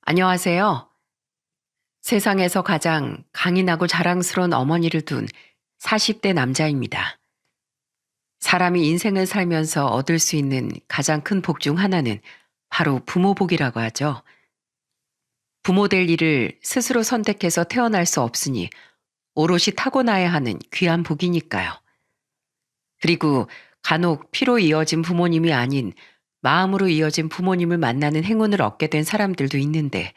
안녕하세요. 세상에서 가장 강인하고 자랑스러운 어머니를 둔 40대 남자입니다. 사람이 인생을 살면서 얻을 수 있는 가장 큰 복 중 하나는 바로 부모 복이라고 하죠. 부모 될 일을 스스로 선택해서 태어날 수 없으니 오롯이 타고나야 하는 귀한 복이니까요. 그리고 간혹 피로 이어진 부모님이 아닌 마음으로 이어진 부모님을 만나는 행운을 얻게 된 사람들도 있는데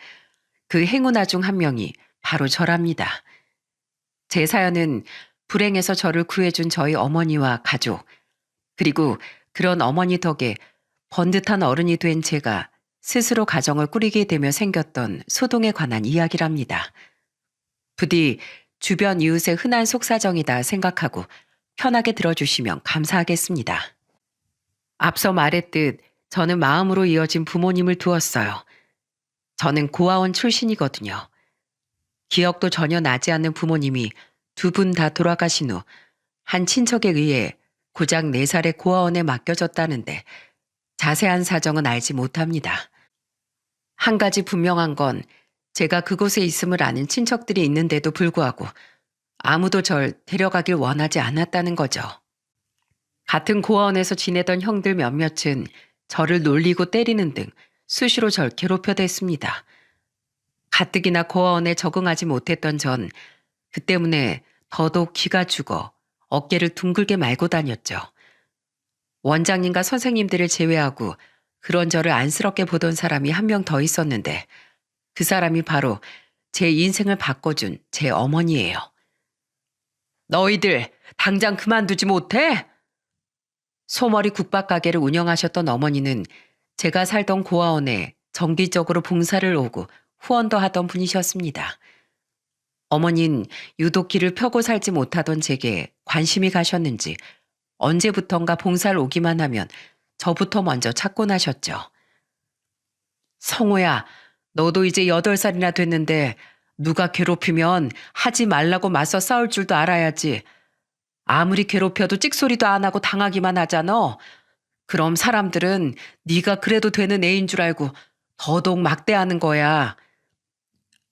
그 행운아 중 한 명이 바로 저랍니다. 제 사연은 불행에서 저를 구해준 저희 어머니와 가족, 그리고 그런 어머니 덕에 번듯한 어른이 된 제가 스스로 가정을 꾸리게 되며 생겼던 소동에 관한 이야기랍니다. 부디 주변 이웃의 흔한 속사정이다 생각하고 편하게 들어주시면 감사하겠습니다. 앞서 말했듯 저는 마음으로 이어진 부모님을 두었어요. 저는 고아원 출신이거든요. 기억도 전혀 나지 않는 부모님이 두 분 다 돌아가신 후 한 친척에 의해 고작 4살의 고아원에 맡겨졌다는데 자세한 사정은 알지 못합니다. 한 가지 분명한 건 제가 그곳에 있음을 아는 친척들이 있는데도 불구하고 아무도 절 데려가길 원하지 않았다는 거죠. 같은 고아원에서 지내던 형들 몇몇은 저를 놀리고 때리는 등 수시로 절 괴롭혀댔습니다. 가뜩이나 고아원에 적응하지 못했던 전 그 때문에 더더욱 기가 죽어 어깨를 둥글게 말고 다녔죠. 원장님과 선생님들을 제외하고 그런 저를 안쓰럽게 보던 사람이 한 명 더 있었는데 그 사람이 바로 제 인생을 바꿔준 제 어머니예요. 너희들 당장 그만두지 못해? 소머리 국밥 가게를 운영하셨던 어머니는 제가 살던 고아원에 정기적으로 봉사를 오고 후원도 하던 분이셨습니다. 어머닌 유독 길을 펴고 살지 못하던 제게 관심이 가셨는지 언제부턴가 봉사를 오기만 하면 저부터 먼저 찾곤 하셨죠. 성호야, 너도 이제 8살이나 됐는데 누가 괴롭히면 하지 말라고 맞서 싸울 줄도 알아야지. 아무리 괴롭혀도 찍소리도 안 하고 당하기만 하잖아. 그럼 사람들은 네가 그래도 되는 애인 줄 알고 더더욱 막대하는 거야.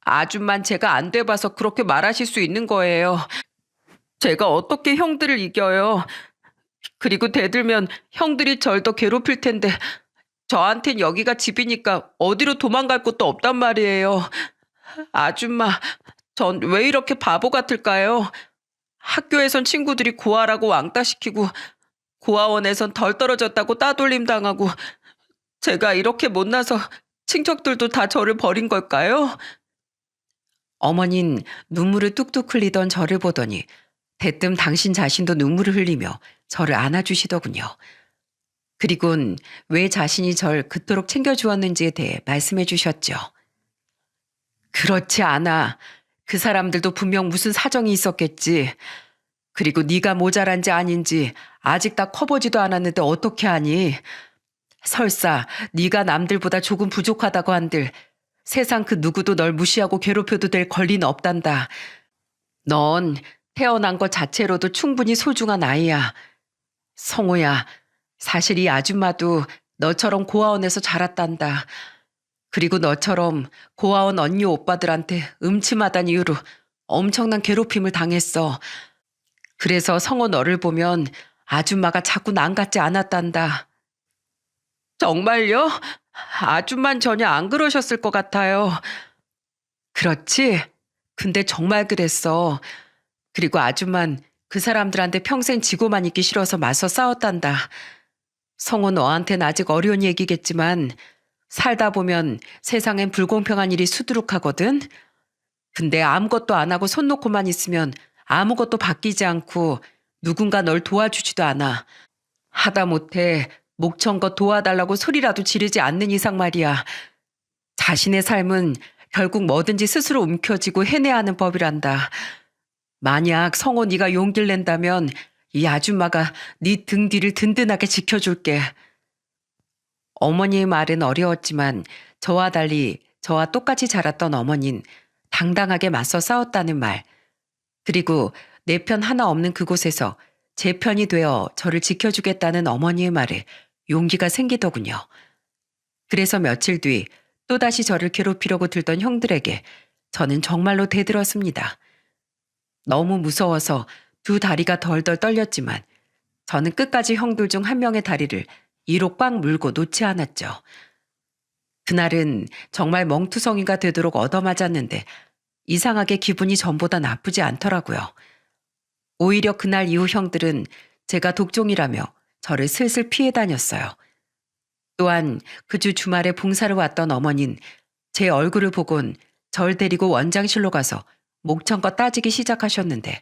아줌만 제가 안 돼봐서 그렇게 말하실 수 있는 거예요. 제가 어떻게 형들을 이겨요. 그리고 대들면 형들이 절 더 괴롭힐 텐데 저한텐 여기가 집이니까 어디로 도망갈 곳도 없단 말이에요. 아줌마, 전 왜 이렇게 바보 같을까요? 학교에선 친구들이 고아라고 왕따시키고 고아원에선 덜 떨어졌다고 따돌림 당하고 제가 이렇게 못나서 친척들도 다 저를 버린 걸까요? 어머닌 눈물을 뚝뚝 흘리던 저를 보더니 대뜸 당신 자신도 눈물을 흘리며 저를 안아주시더군요. 그리곤 왜 자신이 절 그토록 챙겨주었는지에 대해 말씀해 주셨죠. 그렇지 않아. 그 사람들도 분명 무슨 사정이 있었겠지. 그리고 네가 모자란지 아닌지 아직 다 커보지도 않았는데 어떻게 하니? 설사 네가 남들보다 조금 부족하다고 한들 세상 그 누구도 널 무시하고 괴롭혀도 될 권리는 없단다. 넌 태어난 것 자체로도 충분히 소중한 아이야. 성호야, 사실 이 아줌마도 너처럼 고아원에서 자랐단다. 그리고 너처럼 고아원 언니 오빠들한테 음침하단 이유로 엄청난 괴롭힘을 당했어. 그래서 성호 너를 보면 아줌마가 자꾸 난 같지 않았단다. 정말요? 아줌만 전혀 안 그러셨을 것 같아요. 그렇지? 근데 정말 그랬어. 그리고 아줌만 그 사람들한테 평생 지고만 있기 싫어서 맞서 싸웠단다. 성호 너한텐 아직 어려운 얘기겠지만 살다 보면 세상엔 불공평한 일이 수두룩하거든. 근데 아무것도 안 하고 손 놓고만 있으면 아무것도 바뀌지 않고 누군가 널 도와주지도 않아. 하다못해 목청껏 도와달라고 소리라도 지르지 않는 이상 말이야. 자신의 삶은 결국 뭐든지 스스로 움켜쥐고 해내야 하는 법이란다. 만약 성호 네가 용기를 낸다면 이 아줌마가 네 등 뒤를 든든하게 지켜줄게. 어머니의 말은 어려웠지만 저와 달리 저와 똑같이 자랐던 어머니는 당당하게 맞서 싸웠다는 말, 그리고 내 편 하나 없는 그곳에서 제 편이 되어 저를 지켜주겠다는 어머니의 말에 용기가 생기더군요. 그래서 며칠 뒤 또다시 저를 괴롭히려고 들던 형들에게 저는 정말로 대들었습니다. 너무 무서워서 두 다리가 덜덜 떨렸지만 저는 끝까지 형들 중 한 명의 다리를 이로 꽉 물고 놓지 않았죠. 그날은 정말 멍투성이가 되도록 얻어맞았는데 이상하게 기분이 전보다 나쁘지 않더라고요. 오히려 그날 이후 형들은 제가 독종이라며 저를 슬슬 피해 다녔어요. 또한 그 주 주말에 봉사를 왔던 어머니는 제 얼굴을 보곤 절 데리고 원장실로 가서 목청껏 따지기 시작하셨는데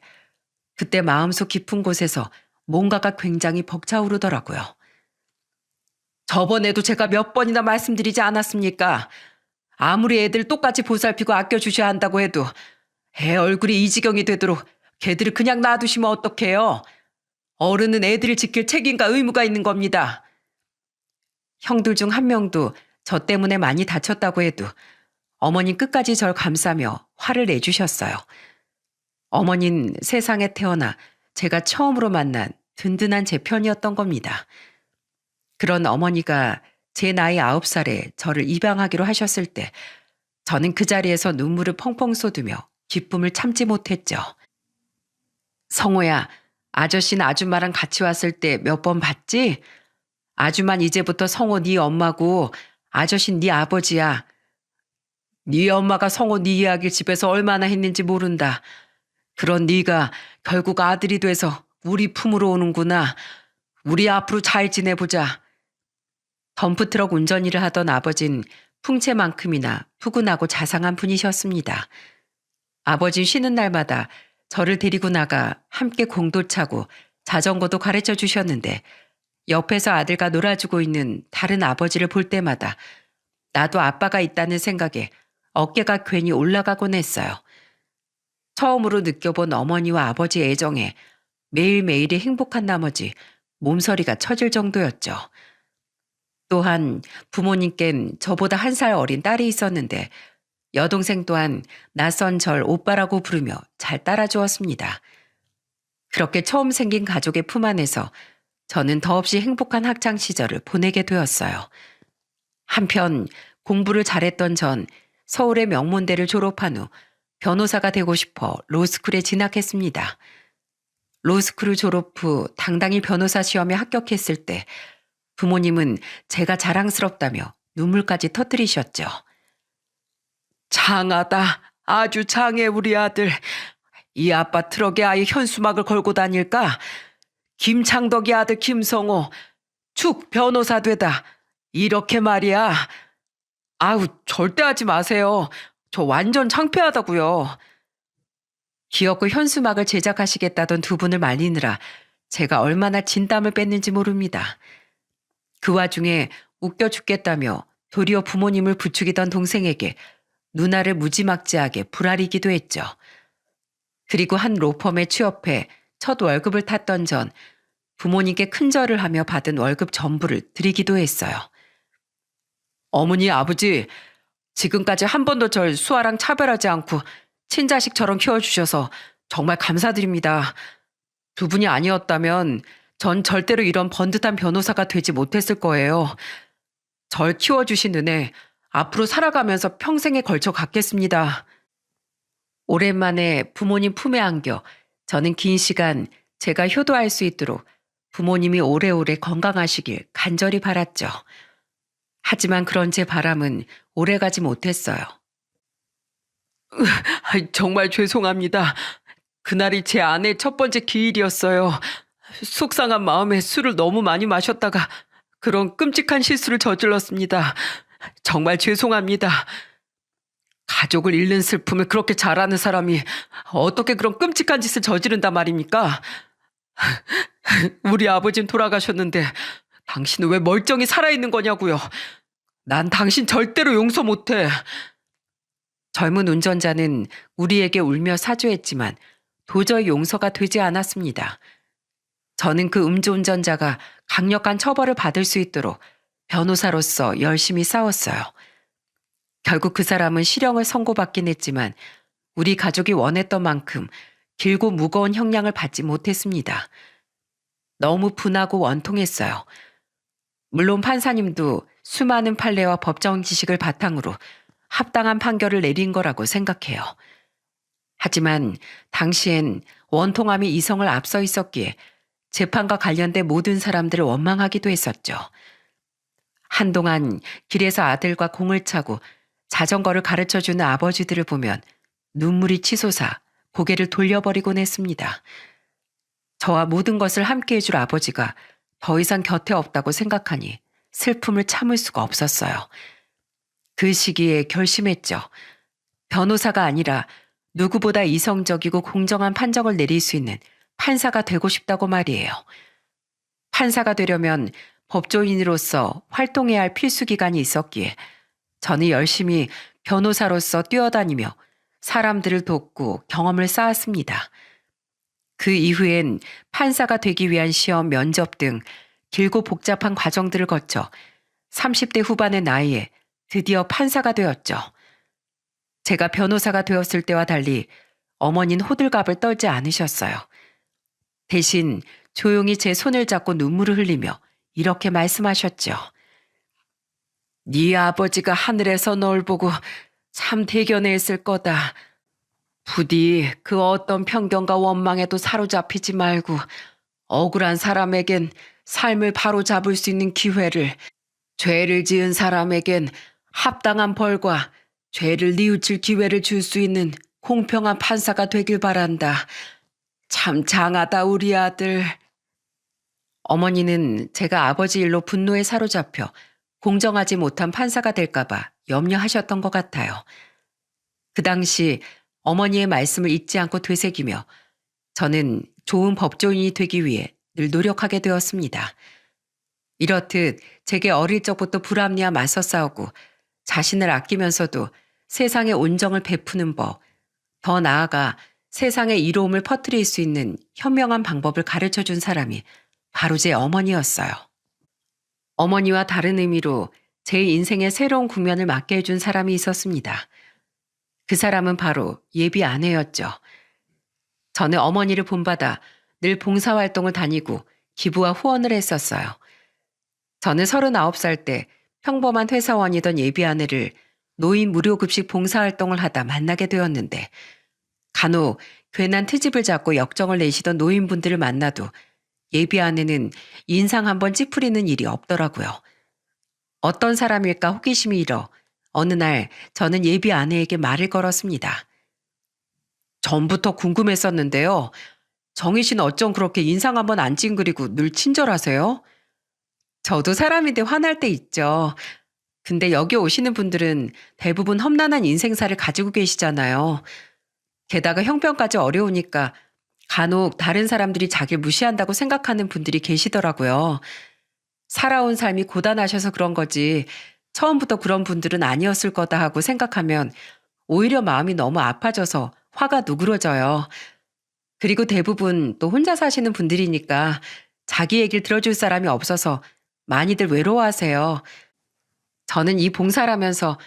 그때 마음속 깊은 곳에서 뭔가가 굉장히 벅차오르더라고요. 저번에도 제가 몇 번이나 말씀드리지 않았습니까? 아무리 애들 똑같이 보살피고 아껴주셔야 한다고 해도 애 얼굴이 이 지경이 되도록 걔들을 그냥 놔두시면 어떡해요? 어른은 애들을 지킬 책임과 의무가 있는 겁니다. 형들 중 한 명도 저 때문에 많이 다쳤다고 해도 어머님 끝까지 절 감싸며 화를 내주셨어요. 어머닌 세상에 태어나 제가 처음으로 만난 든든한 제 편이었던 겁니다. 그런 어머니가 제 나이 9살에 저를 입양하기로 하셨을 때 저는 그 자리에서 눈물을 펑펑 쏟으며 기쁨을 참지 못했죠. 성호야, 아저씨는 아줌마랑 같이 왔을 때 몇 번 봤지? 아줌만 이제부터 성호 네 엄마고 아저씨는 네 아버지야. 네 엄마가 성호 네 이야기를 집에서 얼마나 했는지 모른다. 그런 네가 결국 아들이 돼서 우리 품으로 오는구나. 우리 앞으로 잘 지내보자. 덤프트럭 운전 일을 하던 아버진 풍채만큼이나 푸근하고 자상한 분이셨습니다. 아버진 쉬는 날마다 저를 데리고 나가 함께 공도 차고 자전거도 가르쳐 주셨는데 옆에서 아들과 놀아주고 있는 다른 아버지를 볼 때마다 나도 아빠가 있다는 생각에 어깨가 괜히 올라가곤 했어요. 처음으로 느껴본 어머니와 아버지의 애정에 매일매일이 행복한 나머지 몸서리가 쳐질 정도였죠. 또한 부모님껜 저보다 1살 어린 딸이 있었는데 여동생 또한 낯선 절 오빠라고 부르며 잘 따라주었습니다. 그렇게 처음 생긴 가족의 품 안에서 저는 더없이 행복한 학창 시절을 보내게 되었어요. 한편 공부를 잘했던 전 서울의 명문대를 졸업한 후 변호사가 되고 싶어 로스쿨에 진학했습니다. 로스쿨을 졸업 후 당당히 변호사 시험에 합격했을 때 부모님은 제가 자랑스럽다며 눈물까지 터뜨리셨죠. 장하다. 아주 장해 우리 아들. 이 아빠 트럭에 아예 현수막을 걸고 다닐까? 김창덕이 아들 김성호. 축 변호사 되다. 이렇게 말이야. 아우 절대 하지 마세요. 저 완전 창피하다고요. 기어코 현수막을 제작하시겠다던 두 분을 말리느라 제가 얼마나 진땀을 뺐는지 모릅니다. 그 와중에 웃겨 죽겠다며 도리어 부모님을 부추기던 동생에게 누나를 무지막지하게 불아리기도 했죠. 그리고 한 로펌에 취업해 첫 월급을 탔던 전 부모님께 큰절을 하며 받은 월급 전부를 드리기도 했어요. 어머니 아버지 지금까지 한 번도 절 수아랑 차별하지 않고 친자식처럼 키워주셔서 정말 감사드립니다. 두 분이 아니었다면 전 절대로 이런 번듯한 변호사가 되지 못했을 거예요. 절 키워주신 은혜 앞으로 살아가면서 평생에 걸쳐 갚겠습니다. 오랜만에 부모님 품에 안겨 저는 긴 시간 제가 효도할 수 있도록 부모님이 오래오래 건강하시길 간절히 바랐죠. 하지만 그런 제 바람은 오래가지 못했어요. 정말 죄송합니다. 그날이 제 아내의 첫 번째 기일이었어요. 속상한 마음에 술을 너무 많이 마셨다가 그런 끔찍한 실수를 저질렀습니다. 정말 죄송합니다. 가족을 잃는 슬픔을 그렇게 잘 아는 사람이 어떻게 그런 끔찍한 짓을 저지른단 말입니까? 우리 아버진 돌아가셨는데 당신은 왜 멀쩡히 살아있는 거냐고요. 난 당신 절대로 용서 못해. 젊은 운전자는 우리에게 울며 사죄했지만 도저히 용서가 되지 않았습니다. 저는 그 음주운전자가 강력한 처벌을 받을 수 있도록 변호사로서 열심히 싸웠어요. 결국 그 사람은 실형을 선고받긴 했지만 우리 가족이 원했던 만큼 길고 무거운 형량을 받지 못했습니다. 너무 분하고 원통했어요. 물론 판사님도 수많은 판례와 법정 지식을 바탕으로 합당한 판결을 내린 거라고 생각해요. 하지만 당시엔 원통함이 이성을 앞서 있었기에 재판과 관련된 모든 사람들을 원망하기도 했었죠. 한동안 길에서 아들과 공을 차고 자전거를 가르쳐주는 아버지들을 보면 눈물이 치솟아 고개를 돌려버리곤 했습니다. 저와 모든 것을 함께 해줄 아버지가 더 이상 곁에 없다고 생각하니 슬픔을 참을 수가 없었어요. 그 시기에 결심했죠. 변호사가 아니라 누구보다 이성적이고 공정한 판정을 내릴 수 있는 판사가 되고 싶다고 말이에요. 판사가 되려면 법조인으로서 활동해야 할 필수 기간이 있었기에 저는 열심히 변호사로서 뛰어다니며 사람들을 돕고 경험을 쌓았습니다. 그 이후엔 판사가 되기 위한 시험, 면접 등 길고 복잡한 과정들을 거쳐 30대 후반의 나이에 드디어 판사가 되었죠. 제가 변호사가 되었을 때와 달리 어머니는 호들갑을 떨지 않으셨어요. 대신 조용히 제 손을 잡고 눈물을 흘리며 이렇게 말씀하셨죠. 네 아버지가 하늘에서 널 보고 참 대견했을 거다. 부디 그 어떤 편견과 원망에도 사로잡히지 말고 억울한 사람에겐 삶을 바로잡을 수 있는 기회를, 죄를 지은 사람에겐 합당한 벌과 죄를 뉘우칠 기회를 줄 수 있는 공평한 판사가 되길 바란다. 참 장하다 우리 아들. 어머니는 제가 아버지 일로 분노에 사로잡혀 공정하지 못한 판사가 될까봐 염려하셨던 것 같아요. 그 당시 어머니의 말씀을 잊지 않고 되새기며 저는 좋은 법조인이 되기 위해 늘 노력하게 되었습니다. 이렇듯 제게 어릴 적부터 불합리와 맞서 싸우고 자신을 아끼면서도 세상에 온정을 베푸는 법, 더 나아가 세상에 이로움을 퍼뜨릴 수 있는 현명한 방법을 가르쳐준 사람이 바로 제 어머니였어요. 어머니와 다른 의미로 제 인생의 새로운 국면을 맞게 해준 사람이 있었습니다. 그 사람은 바로 예비 아내였죠. 저는 어머니를 본받아 늘 봉사활동을 다니고 기부와 후원을 했었어요. 저는 39살 때 평범한 회사원이던 예비 아내를 노인 무료급식 봉사활동을 하다 만나게 되었는데 간혹 괜한 트집을 잡고 역정을 내시던 노인분들을 만나도 예비 아내는 인상 한번 찌푸리는 일이 없더라고요. 어떤 사람일까 호기심이 일어 어느 날 저는 예비 아내에게 말을 걸었습니다. 전부터 궁금했었는데요. 정희 씨는 어쩜 그렇게 인상 한번 안 찡그리고 늘 친절하세요? 저도 사람인데 화날 때 있죠. 근데 여기 오시는 분들은 대부분 험난한 인생사를 가지고 계시잖아요. 게다가 형편까지 어려우니까 간혹 다른 사람들이 자기를 무시한다고 생각하는 분들이 계시더라고요. 살아온 삶이 고단하셔서 그런 거지 처음부터 그런 분들은 아니었을 거다 하고 생각하면 오히려 마음이 너무 아파져서 화가 누그러져요. 그리고 대부분 또 혼자 사시는 분들이니까 자기 얘기를 들어줄 사람이 없어서 많이들 외로워하세요. 저는 이 봉사라면서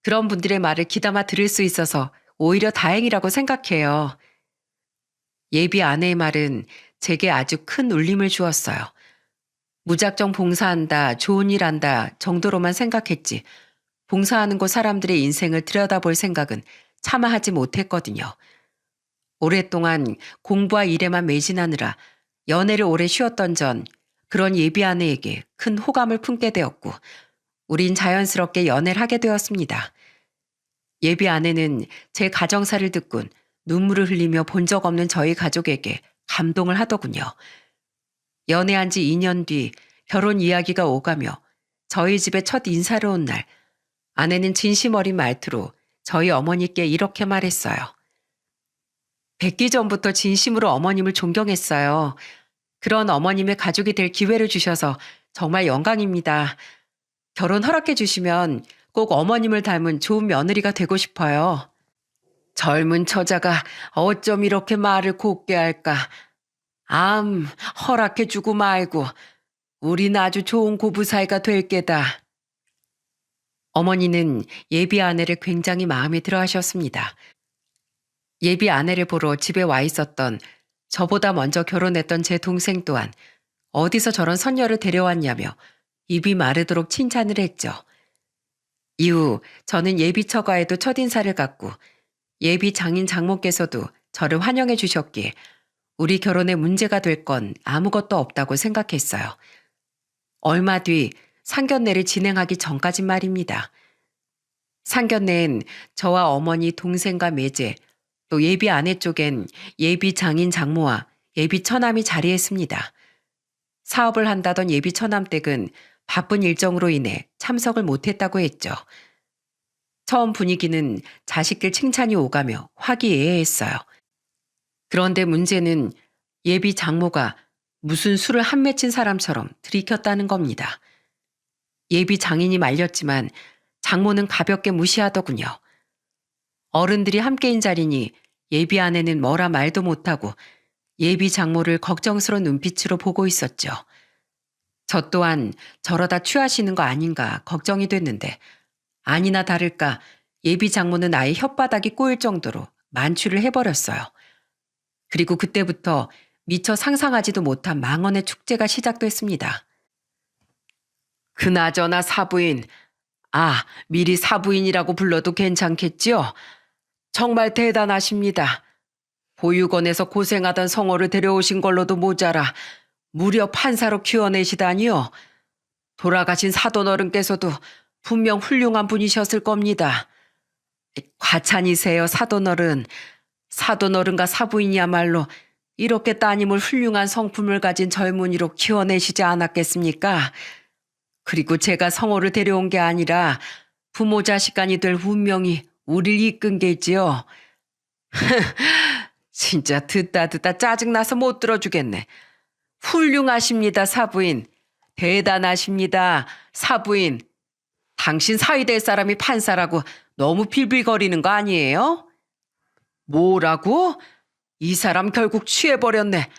그런 분들의 말을 귀담아 들을 수 있어서 오히려 다행이라고 생각해요. 예비 아내의 말은 제게 아주 큰 울림을 주었어요. 무작정 봉사한다, 좋은 일 한다 정도로만 생각했지 봉사하는 곳 사람들의 인생을 들여다볼 생각은 차마 하지 못했거든요. 오랫동안 공부와 일에만 매진하느라 연애를 오래 쉬었던 전 그런 예비 아내에게 큰 호감을 품게 되었고 우린 자연스럽게 연애를 하게 되었습니다. 예비 아내는 제 가정사를 듣곤 눈물을 흘리며 본 적 없는 저희 가족에게 감동을 하더군요. 연애한 지 2년 뒤 결혼 이야기가 오가며 저희 집에 첫 인사를 온 날 아내는 진심 어린 말투로 저희 어머니께 이렇게 말했어요. 뵙기 전부터 진심으로 어머님을 존경했어요. 그런 어머님의 가족이 될 기회를 주셔서 정말 영광입니다. 결혼 허락해 주시면 꼭 어머님을 닮은 좋은 며느리가 되고 싶어요. 젊은 처자가 어쩜 이렇게 말을 곱게 할까. 허락해 주고 말고 우린 아주 좋은 고부 사이가 될 게다. 어머니는 예비 아내를 굉장히 마음에 들어 하셨습니다. 예비 아내를 보러 집에 와 있었던 저보다 먼저 결혼했던 제 동생 또한 어디서 저런 선녀를 데려왔냐며 입이 마르도록 칭찬을 했죠. 이후 저는 예비 처가에도 첫인사를 갖고 예비 장인 장모께서도 저를 환영해 주셨기에 우리 결혼에 문제가 될 건 아무것도 없다고 생각했어요. 얼마 뒤 상견례를 진행하기 전까진 말입니다. 상견례엔 저와 어머니, 동생과 매제, 또 예비 아내 쪽엔 예비 장인 장모와 예비 처남이 자리했습니다. 사업을 한다던 예비 처남 댁은 바쁜 일정으로 인해 참석을 못했다고 했죠. 처음 분위기는 자식들 칭찬이 오가며 화기애애했어요. 그런데 문제는 예비 장모가 무슨 술을 한 맺힌 사람처럼 들이켰다는 겁니다. 예비 장인이 말렸지만 장모는 가볍게 무시하더군요. 어른들이 함께인 자리니 예비 아내는 뭐라 말도 못하고 예비 장모를 걱정스러운 눈빛으로 보고 있었죠. 저 또한 저러다 취하시는 거 아닌가 걱정이 됐는데 아니나 다를까 예비 장모는 아예 혓바닥이 꼬일 정도로 만취를 해버렸어요. 그리고 그때부터 미처 상상하지도 못한 망언의 축제가 시작됐습니다. 그나저나 사부인, 미리 사부인이라고 불러도 괜찮겠지요? 정말 대단하십니다. 보육원에서 고생하던 성호를 데려오신 걸로도 모자라 무려 판사로 키워내시다니요. 돌아가신 사돈어른께서도 분명 훌륭한 분이셨을 겁니다. 과찬이세요, 사돈어른. 사돈어른과 사부인이야말로 이렇게 따님을 훌륭한 성품을 가진 젊은이로 키워내시지 않았겠습니까? 그리고 제가 성호를 데려온 게 아니라 부모 자식 간이 될 운명이 우릴 이끈 게지요. 진짜 듣다 짜증나서 못 들어주겠네. 훌륭하십니다, 사부인. 대단하십니다, 사부인. 당신 사위 될 사람이 판사라고 너무 빌빌거리는 거 아니에요? 뭐라고? 이 사람 결국 취해버렸네.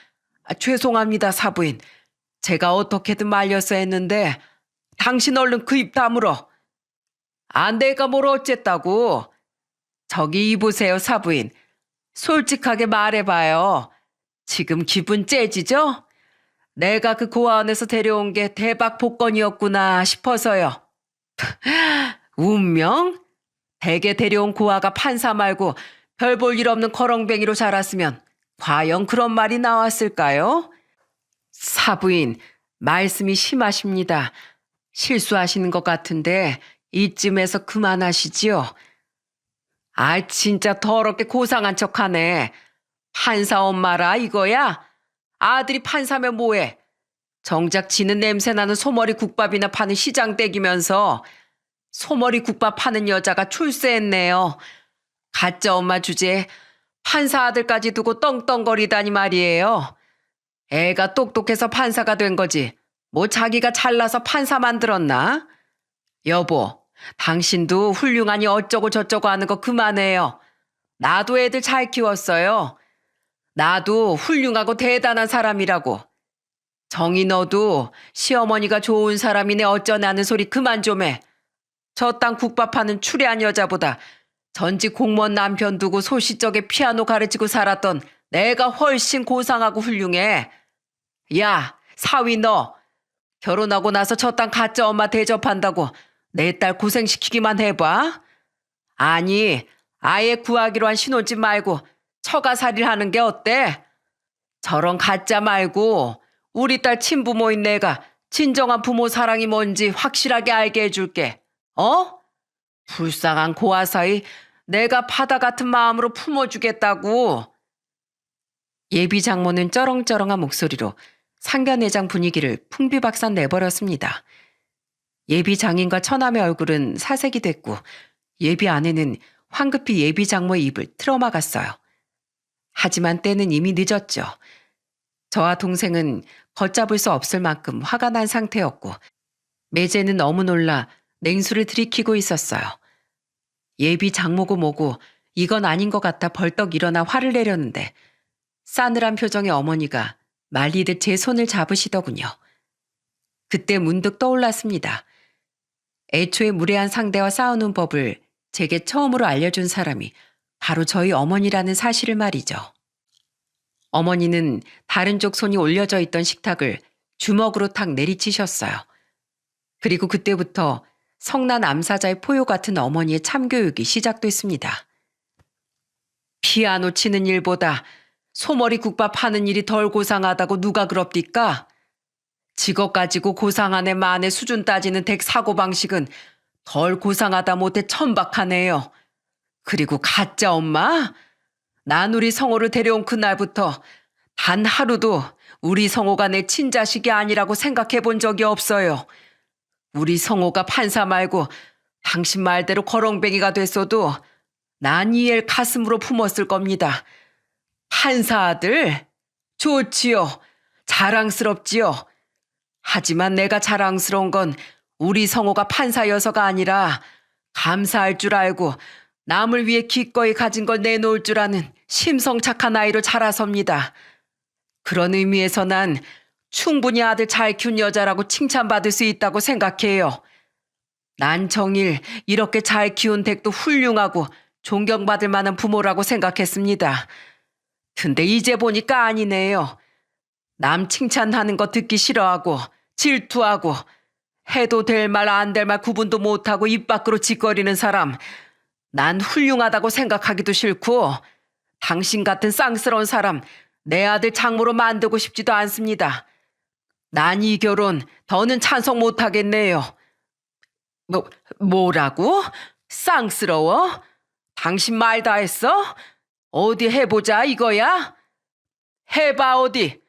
죄송합니다, 사부인. 제가 어떻게든 말려서 했는데 당신 얼른 그 입 다물어. 내가 뭘 어쨌다고. 저기 이보세요, 사부인. 솔직하게 말해봐요. 지금 기분 째지죠? 내가 그 고아원에서 데려온 게 대박 복권이었구나 싶어서요. 운명? 댁에 데려온 고아가 판사 말고 별 볼 일 없는 거렁뱅이로 자랐으면 과연 그런 말이 나왔을까요? 사부인, 말씀이 심하십니다. 실수하시는 것 같은데 이쯤에서 그만하시지요. 진짜 더럽게 고상한 척하네. 판사 엄마라 이거야? 아들이 판사면 뭐해? 정작 지는 냄새나는 소머리 국밥이나 파는 시장 떼기면서 소머리 국밥 파는 여자가 출세했네요. 가짜 엄마 주제에 판사 아들까지 두고 떵떵거리다니 말이에요. 애가 똑똑해서 판사가 된 거지. 뭐 자기가 잘나서 판사 만들었나? 여보, 당신도 훌륭하니 어쩌고 저쩌고 하는 거 그만해요. 나도 애들 잘 키웠어요. 나도 훌륭하고 대단한 사람이라고. 정희 너도 시어머니가 좋은 사람이네 어쩌냐는 소리 그만 좀 해. 저 땅 국밥하는 추레한 여자보다 전직 공무원 남편 두고 소시적에 피아노 가르치고 살았던 내가 훨씬 고상하고 훌륭해. 야, 사위 너. 결혼하고 나서 저 땅 가짜 엄마 대접한다고 내 딸 고생시키기만 해봐. 아니, 아예 구하기로 한 신혼집 말고 처가살이를 하는 게 어때? 저런 가짜 말고 우리 딸 친부모인 내가 진정한 부모 사랑이 뭔지 확실하게 알게 해줄게. 불쌍한 고아 사이 내가 바다 같은 마음으로 품어주겠다고. 예비 장모는 쩌렁쩌렁한 목소리로 상견례장 분위기를 풍비박산 내버렸습니다. 예비 장인과 처남의 얼굴은 사색이 됐고 예비 아내는 황급히 예비 장모의 입을 틀어막았어요. 하지만 때는 이미 늦었죠. 저와 동생은 걷잡을 수 없을 만큼 화가 난 상태였고 매제는 너무 놀라 냉수를 들이키고 있었어요. 예비 장모고 뭐고 이건 아닌 것 같아 벌떡 일어나 화를 내려는데 싸늘한 표정의 어머니가 말리듯 제 손을 잡으시더군요. 그때 문득 떠올랐습니다. 애초에 무례한 상대와 싸우는 법을 제게 처음으로 알려준 사람이 바로 저희 어머니라는 사실을 말이죠. 어머니는 다른 쪽 손이 올려져 있던 식탁을 주먹으로 탁 내리치셨어요. 그리고 그때부터 성난 암사자의 포효 같은 어머니의 참교육이 시작됐습니다. 피아노 치는 일보다 소머리 국밥 하는 일이 덜 고상하다고 누가 그럽디까? 직업 가지고 고상한 애 만의 수준 따지는 댁 사고방식은 덜 고상하다 못해 천박하네요. 그리고 가짜 엄마? 난 우리 성호를 데려온 그날부터 단 하루도 우리 성호가 내 친자식이 아니라고 생각해 본 적이 없어요. 우리 성호가 판사 말고 당신 말대로 거렁뱅이가 됐어도 난 이 애를 가슴으로 품었을 겁니다. 판사 아들? 좋지요. 자랑스럽지요. 하지만 내가 자랑스러운 건 우리 성호가 판사여서가 아니라 감사할 줄 알고 남을 위해 기꺼이 가진 걸 내놓을 줄 아는 심성착한 아이로 자라섭니다. 그런 의미에서 난 충분히 아들 잘 키운 여자라고 칭찬받을 수 있다고 생각해요. 난 정일 이렇게 잘 키운 댁도 훌륭하고 존경받을 만한 부모라고 생각했습니다. 근데 이제 보니까 아니네요. 남 칭찬하는 거 듣기 싫어하고 질투하고 해도 될 말 안 될 말 구분도 못하고 입 밖으로 짓거리는 사람, 난 훌륭하다고 생각하기도 싫고 당신 같은 쌍스러운 사람 내 아들 장모로 만들고 싶지도 않습니다. 난 이 결혼 더는 찬성 못하겠네요. 뭐라고? 쌍스러워? 당신 말 다 했어? 어디 해보자 이거야? 해봐 어디.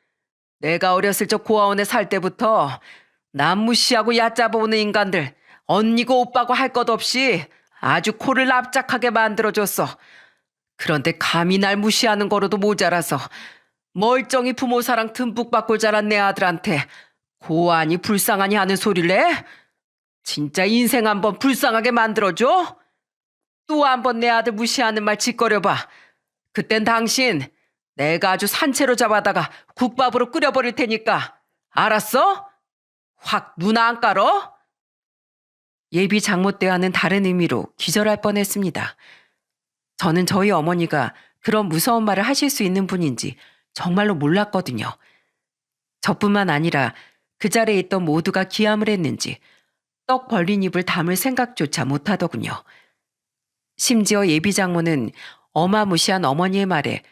내가 어렸을 적 고아원에 살 때부터 남 무시하고 얕잡아오는 인간들 언니고 오빠고 할 것 없이 아주 코를 납작하게 만들어줬어. 그런데 감히 날 무시하는 거로도 모자라서 멀쩡히 부모 사랑 듬뿍 받고 자란 내 아들한테 고아니 불쌍하니 하는 소리를 해? 진짜 인생 한번 불쌍하게 만들어줘? 또 한번 내 아들 무시하는 말 짓거려봐. 그땐 당신 내가 아주 산채로 잡아다가 국밥으로 끓여버릴 테니까 알았어? 확 눈 안 깔어? 예비 장모 때와는 다른 의미로 기절할 뻔했습니다. 저는 저희 어머니가 그런 무서운 말을 하실 수 있는 분인지 정말로 몰랐거든요. 저뿐만 아니라 그 자리에 있던 모두가 기함을 했는지 떡 벌린 입을 다물 생각조차 못하더군요. 심지어 예비 장모는 어마무시한 어머니의 말에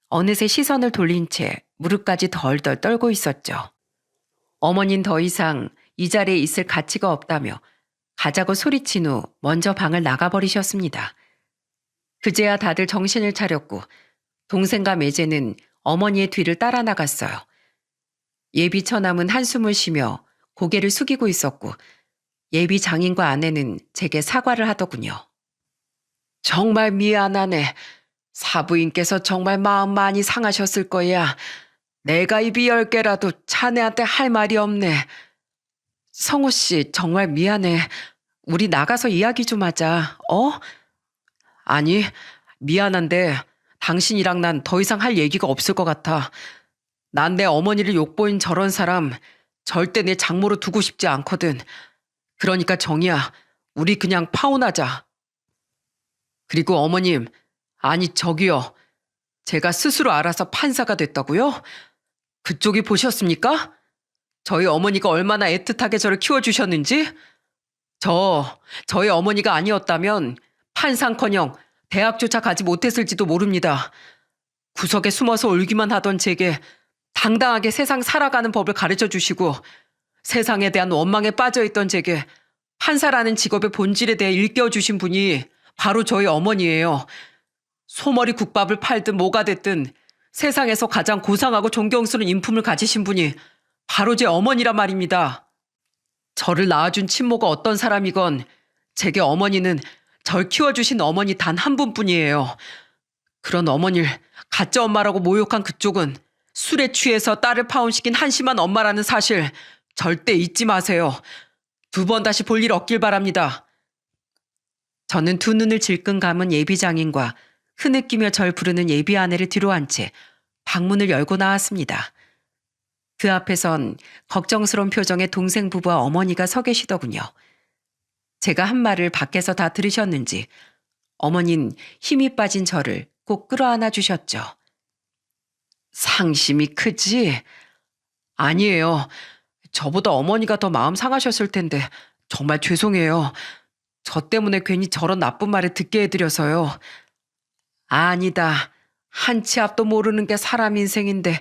어느새 시선을 돌린 채 무릎까지 덜덜 떨고 있었죠. 어머닌 더 이상 이 자리에 있을 가치가 없다며 가자고 소리친 후 먼저 방을 나가버리셨습니다. 그제야 다들 정신을 차렸고 동생과 매제는 어머니의 뒤를 따라 나갔어요. 예비 처남은 한숨을 쉬며 고개를 숙이고 있었고 예비 장인과 아내는 제게 사과를 하더군요. 정말 미안하네. 사부인께서 정말 마음 많이 상하셨을 거야. 내가 입이 10개라도 자네한테 할 말이 없네. 성호 씨 정말 미안해. 우리 나가서 이야기 좀 하자. 아니, 미안한데 당신이랑 난 더 이상 할 얘기가 없을 것 같아. 난 내 어머니를 욕보인 저런 사람 절대 내 장모로 두고 싶지 않거든. 그러니까 정이야, 우리 그냥 파혼하자. 그리고 어머님, 아니 저기요. 제가 스스로 알아서 판사가 됐다고요? 그쪽이 보셨습니까? 저희 어머니가 얼마나 애틋하게 저를 키워주셨는지? 저희 어머니가 아니었다면 판사커녕 대학조차 가지 못했을지도 모릅니다. 구석에 숨어서 울기만 하던 제게 당당하게 세상 살아가는 법을 가르쳐 주시고 세상에 대한 원망에 빠져있던 제게 판사라는 직업의 본질에 대해 일깨워주신 분이 바로 저희 어머니예요. 소머리 국밥을 팔든 뭐가 됐든 세상에서 가장 고상하고 존경스러운 인품을 가지신 분이 바로 제 어머니란 말입니다. 저를 낳아준 친모가 어떤 사람이건 제게 어머니는 절 키워주신 어머니 단 한 분뿐이에요. 그런 어머니를 가짜 엄마라고 모욕한 그쪽은 술에 취해서 딸을 파혼시킨 한심한 엄마라는 사실 절대 잊지 마세요. 2번 다시 볼 일 없길 바랍니다. 저는 두 눈을 질끈 감은 예비 장인과 흐느끼며 절 부르는 예비 아내를 뒤로한 채 방문을 열고 나왔습니다. 그 앞에선 걱정스러운 표정의 동생 부부와 어머니가 서 계시더군요. 제가 한 말을 밖에서 다 들으셨는지 어머닌 힘이 빠진 저를 꼭 끌어안아 주셨죠. 상심이 크지? 아니에요. 저보다 어머니가 더 마음 상하셨을 텐데 정말 죄송해요. 저 때문에 괜히 저런 나쁜 말을 듣게 해드려서요. 아니다. 한 치 앞도 모르는 게 사람 인생인데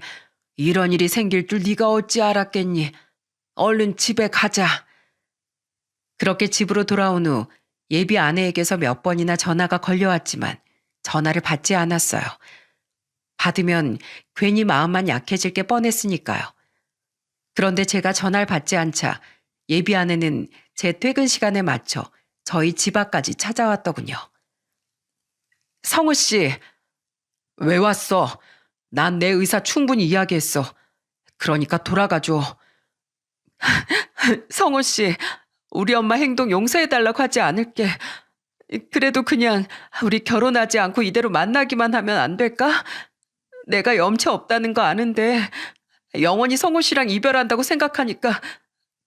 이런 일이 생길 줄 네가 어찌 알았겠니? 얼른 집에 가자. 그렇게 집으로 돌아온 후 예비 아내에게서 몇 번이나 전화가 걸려왔지만 전화를 받지 않았어요. 받으면 괜히 마음만 약해질 게 뻔했으니까요. 그런데 제가 전화를 받지 않자 예비 아내는 제 퇴근 시간에 맞춰 저희 집 앞까지 찾아왔더군요. 성우 씨, 왜 왔어? 난 내 의사 충분히 이야기했어. 그러니까 돌아가줘. 성우 씨, 우리 엄마 행동 용서해달라고 하지 않을게. 그래도 그냥 우리 결혼하지 않고 이대로 만나기만 하면 안 될까? 내가 염치 없다는 거 아는데 영원히 성우 씨랑 이별한다고 생각하니까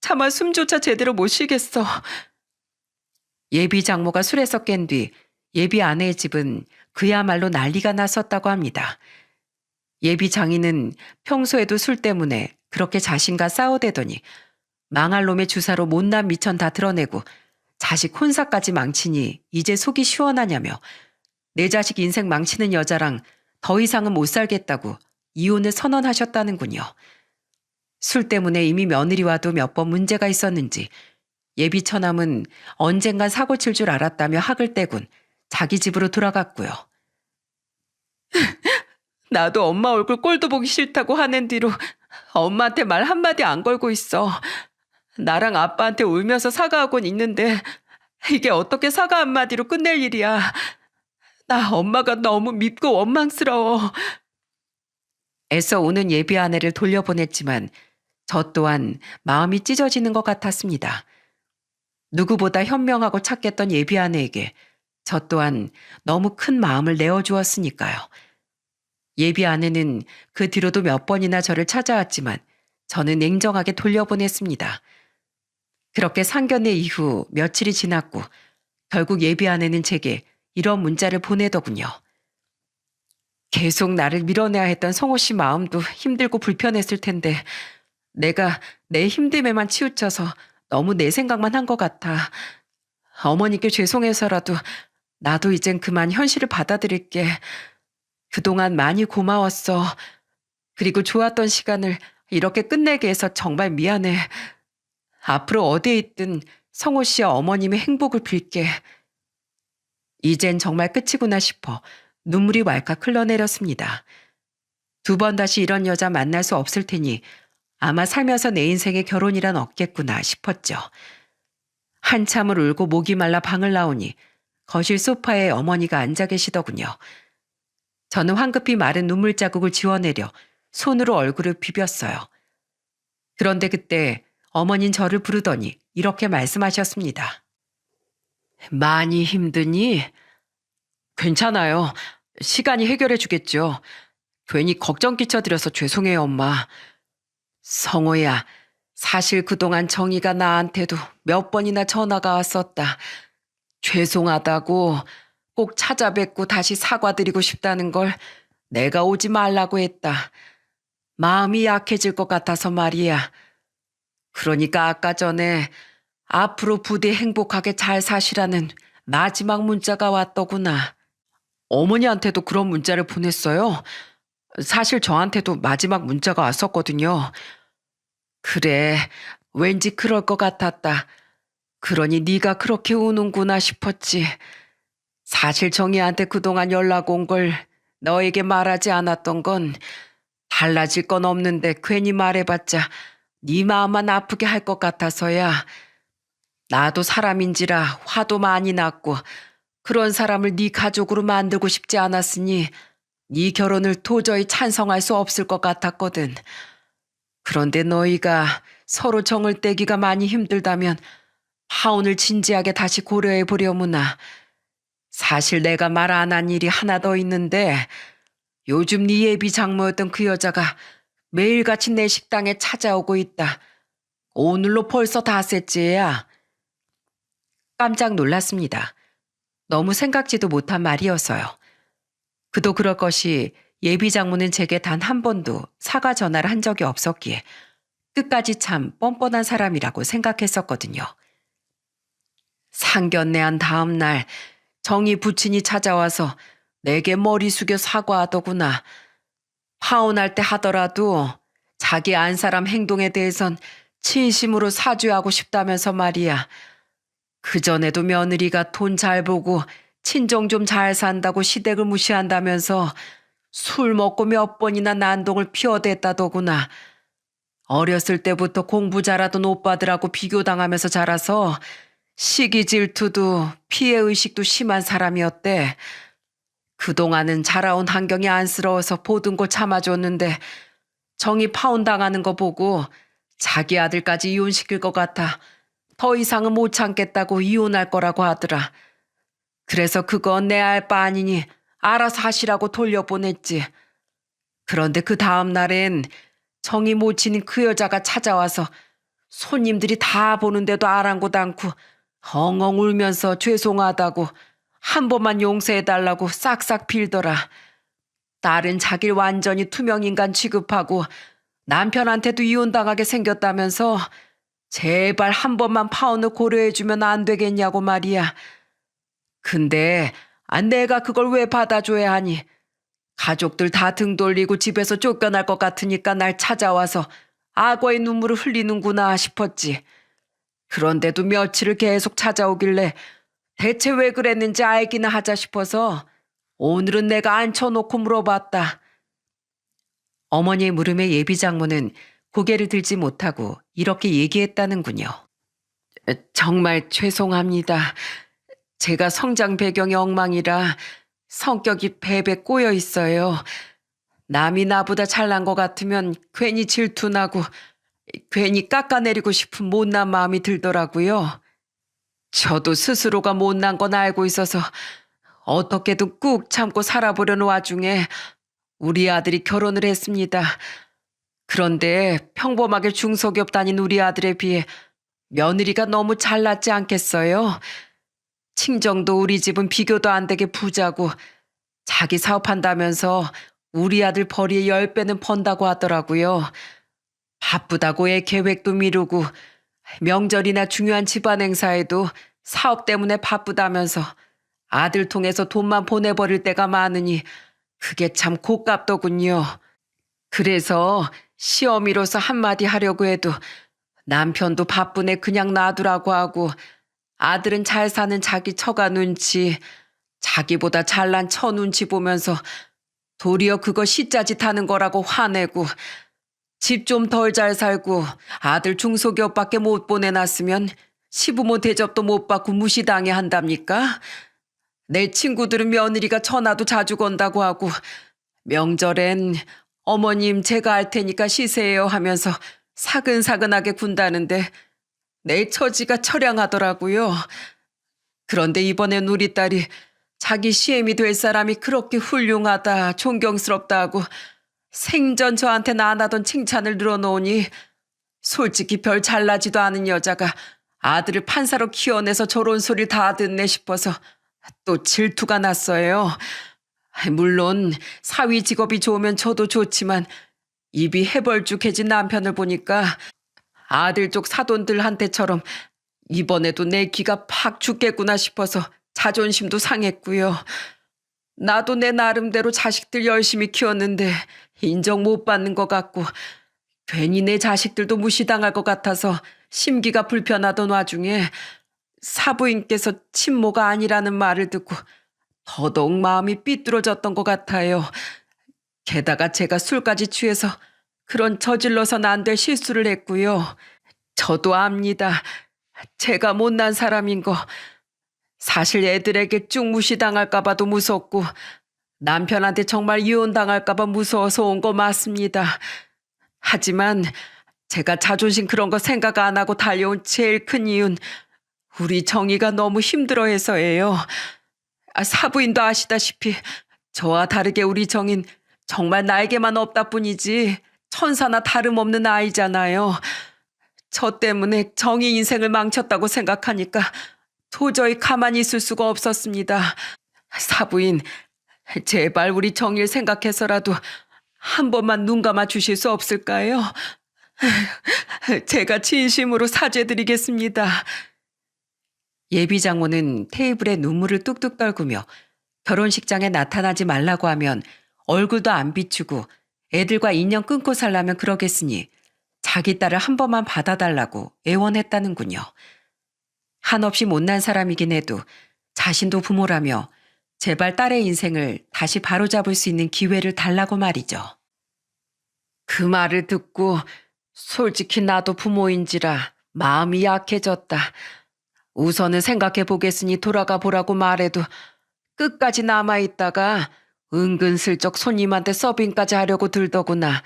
차마 숨조차 제대로 못 쉬겠어. 예비 장모가 술에서 깬 뒤 예비 아내의 집은 그야말로 난리가 났었다고 합니다. 예비 장인은 평소에도 술 때문에 그렇게 자신과 싸우대더니 망할 놈의 주사로 못난 미천 다 드러내고 자식 혼사까지 망치니 이제 속이 시원하냐며 내 자식 인생 망치는 여자랑 더 이상은 못 살겠다고 이혼을 선언하셨다는군요. 술 때문에 이미 며느리와도 몇 번 문제가 있었는지 예비 처남은 언젠간 사고 칠 줄 알았다며 학을 떼군 자기 집으로 돌아갔고요. 나도 엄마 얼굴 꼴도 보기 싫다고 하는 뒤로 엄마한테 말 한마디 안 걸고 있어. 나랑 아빠한테 울면서 사과하곤 있는데 이게 어떻게 사과 한마디로 끝낼 일이야. 나 엄마가 너무 밉고 원망스러워. 애써 우는 예비 아내를 돌려보냈지만 저 또한 마음이 찢어지는 것 같았습니다. 누구보다 현명하고 착했던 예비 아내에게 저 또한 너무 큰 마음을 내어주었으니까요. 예비 아내는 그 뒤로도 몇 번이나 저를 찾아왔지만 저는 냉정하게 돌려보냈습니다. 그렇게 상견례 이후 며칠이 지났고 결국 예비 아내는 제게 이런 문자를 보내더군요. 계속 나를 밀어내야 했던 성호 씨 마음도 힘들고 불편했을 텐데 내가 내 힘듦에만 치우쳐서 너무 내 생각만 한 것 같아. 어머니께 죄송해서라도 나도 이젠 그만 현실을 받아들일게. 그동안 많이 고마웠어. 그리고 좋았던 시간을 이렇게 끝내게 해서 정말 미안해. 앞으로 어디에 있든 성호 씨와 어머님의 행복을 빌게. 이젠 정말 끝이구나 싶어 눈물이 왈칵 흘러내렸습니다. 두 번 다시 이런 여자 만날 수 없을 테니 아마 살면서 내 인생에 결혼이란 없겠구나 싶었죠. 한참을 울고 목이 말라 방을 나오니 거실 소파에 어머니가 앉아 계시더군요. 저는 황급히 마른 눈물 자국을 지워내려 손으로 얼굴을 비볐어요. 그런데 그때 어머니는 저를 부르더니 이렇게 말씀하셨습니다. 많이 힘드니? 괜찮아요. 시간이 해결해 주겠죠. 괜히 걱정 끼쳐드려서 죄송해요, 엄마. 성호야, 사실 그동안 정희가 나한테도 몇 번이나 전화가 왔었다. 죄송하다고 꼭 찾아뵙고 다시 사과드리고 싶다는 걸 내가 오지 말라고 했다. 마음이 약해질 것 같아서 말이야. 그러니까 아까 전에 앞으로 부디 행복하게 잘 사시라는 마지막 문자가 왔더구나. 어머니한테도 그런 문자를 보냈어요. 사실 저한테도 마지막 문자가 왔었거든요. 그래, 왠지 그럴 것 같았다. 그러니 네가 그렇게 우는구나 싶었지. 사실 정희한테 그동안 연락 온 걸 너에게 말하지 않았던 건 달라질 건 없는데 괜히 말해봤자 네 마음만 아프게 할 것 같아서야. 나도 사람인지라 화도 많이 났고 그런 사람을 네 가족으로 만들고 싶지 않았으니 네 결혼을 도저히 찬성할 수 없을 것 같았거든. 그런데 너희가 서로 정을 떼기가 많이 힘들다면 하온을 진지하게 다시 고려해 보려무나. 사실 내가 말 안 한 일이 하나 더 있는데 요즘 네 예비 장모였던 그 여자가 매일같이 내 식당에 찾아오고 있다. 오늘로 벌써 닷새째야. 깜짝 놀랐습니다. 너무 생각지도 못한 말이어서요. 그도 그럴 것이 예비 장모는 제게 단 한 번도 사과 전화를 한 적이 없었기에 끝까지 참 뻔뻔한 사람이라고 생각했었거든요. 상견례한 다음 날 정희 부친이 찾아와서 내게 머리 숙여 사과하더구나. 파혼할 때 하더라도 자기 안 사람 행동에 대해선 진심으로 사죄하고 싶다면서 말이야. 그전에도 며느리가 돈 잘 보고 친정 좀 잘 산다고 시댁을 무시한다면서 술 먹고 몇 번이나 난동을 피워댔다더구나. 어렸을 때부터 공부 잘하던 오빠들하고 비교당하면서 자라서 시기 질투도 피해의식도 심한 사람이었대. 그동안은 자라온 환경이 안쓰러워서 보든 거 참아줬는데 정이 파혼당하는 거 보고 자기 아들까지 이혼시킬 것 같아 더 이상은 못 참겠다고 이혼할 거라고 하더라. 그래서 그건 내 알 바 아니니 알아서 하시라고 돌려보냈지. 그런데 그 다음 날엔 정이 모친인 그 여자가 찾아와서 손님들이 다 보는데도 아랑곳 않고 엉엉 울면서 죄송하다고 한 번만 용서해달라고 싹싹 빌더라. 딸은 자기를 완전히 투명인간 취급하고 남편한테도 이혼당하게 생겼다면서 제발 한 번만 파혼을 고려해주면 안 되겠냐고 말이야. 근데 내가 그걸 왜 받아줘야 하니? 가족들 다 등 돌리고 집에서 쫓겨날 것 같으니까 날 찾아와서 악어의 눈물을 흘리는구나 싶었지. 그런데도 며칠을 계속 찾아오길래 대체 왜 그랬는지 알기나 하자 싶어서 오늘은 내가 앉혀놓고 물어봤다. 어머니의 물음에 예비 장모는 고개를 들지 못하고 이렇게 얘기했다는군요. 정말 죄송합니다. 제가 성장 배경이 엉망이라 성격이 배배 꼬여 있어요. 남이 나보다 잘난 것 같으면 괜히 질투나고 괜히 깎아내리고 싶은 못난 마음이 들더라고요. 저도 스스로가 못난 건 알고 있어서 어떻게든 꾹 참고 살아보려는 와중에 우리 아들이 결혼을 했습니다. 그런데 평범하게 중소기업 다닌 우리 아들에 비해 며느리가 너무 잘났지 않겠어요? 친정도 우리 집은 비교도 안 되게 부자고 자기 사업한다면서 우리 아들 벌이의 10배는 번다고 하더라고요. 바쁘다고 애 계획도 미루고 명절이나 중요한 집안 행사에도 사업 때문에 바쁘다면서 아들 통해서 돈만 보내버릴 때가 많으니 그게 참 고깝더군요. 그래서 시어미로서 한마디 하려고 해도 남편도 바쁘네 그냥 놔두라고 하고 아들은 잘 사는 자기 처가 눈치, 자기보다 잘난 처 눈치 보면서 도리어 그거 시짜짓 하는 거라고 화내고 집 좀 덜 잘 살고 아들 중소기업밖에 못 보내놨으면 시부모 대접도 못 받고 무시당해 한답니까? 내 친구들은 며느리가 전화도 자주 건다고 하고 명절엔 어머님 제가 할 테니까 쉬세요 하면서 사근사근하게 군다는데 내 처지가 처량하더라고요. 그런데 이번엔 우리 딸이 자기 시엠이 될 사람이 그렇게 훌륭하다, 존경스럽다 하고 생전 저한테 안 하던 칭찬을 늘어놓으니 솔직히 별 잘나지도 않은 여자가 아들을 판사로 키워내서 저런 소리를 다 듣네 싶어서 또 질투가 났어요. 물론 사위 직업이 좋으면 저도 좋지만 입이 해벌쭉해진 남편을 보니까 아들 쪽 사돈들한테처럼 이번에도 내 기가 팍 죽겠구나 싶어서 자존심도 상했고요. 나도 내 나름대로 자식들 열심히 키웠는데 인정 못 받는 것 같고 괜히 내 자식들도 무시당할 것 같아서 심기가 불편하던 와중에 사부인께서 친모가 아니라는 말을 듣고 더더욱 마음이 삐뚤어졌던 것 같아요. 게다가 제가 술까지 취해서 그런 저질러선 안 될 실수를 했고요. 저도 압니다. 제가 못난 사람인 거. 사실 애들에게 쭉 무시당할까 봐도 무섭고 남편한테 정말 이혼당할까 봐 무서워서 온 거 맞습니다. 하지만 제가 자존심 그런 거 생각 안 하고 달려온 제일 큰 이유는 우리 정희가 너무 힘들어해서예요. 사부인도 아시다시피 저와 다르게 우리 정인 정말 날개만 없다 뿐이지 천사나 다름없는 아이잖아요. 저 때문에 정희 인생을 망쳤다고 생각하니까 도저히 가만히 있을 수가 없었습니다. 사부인, 제발 우리 정희를 생각해서라도 한 번만 눈 감아 주실 수 없을까요? 제가 진심으로 사죄드리겠습니다. 예비 장모는 테이블에 눈물을 뚝뚝 떨구며 결혼식장에 나타나지 말라고 하면 얼굴도 안 비추고 애들과 인연 끊고 살라면 그러겠으니 자기 딸을 한 번만 받아달라고 애원했다는군요. 한없이 못난 사람이긴 해도 자신도 부모라며 제발 딸의 인생을 다시 바로잡을 수 있는 기회를 달라고 말이죠. 그 말을 듣고 솔직히 나도 부모인지라 마음이 약해졌다. 우선은 생각해 보겠으니 돌아가 보라고 말해도 끝까지 남아있다가 은근슬쩍 손님한테 서빙까지 하려고 들더구나.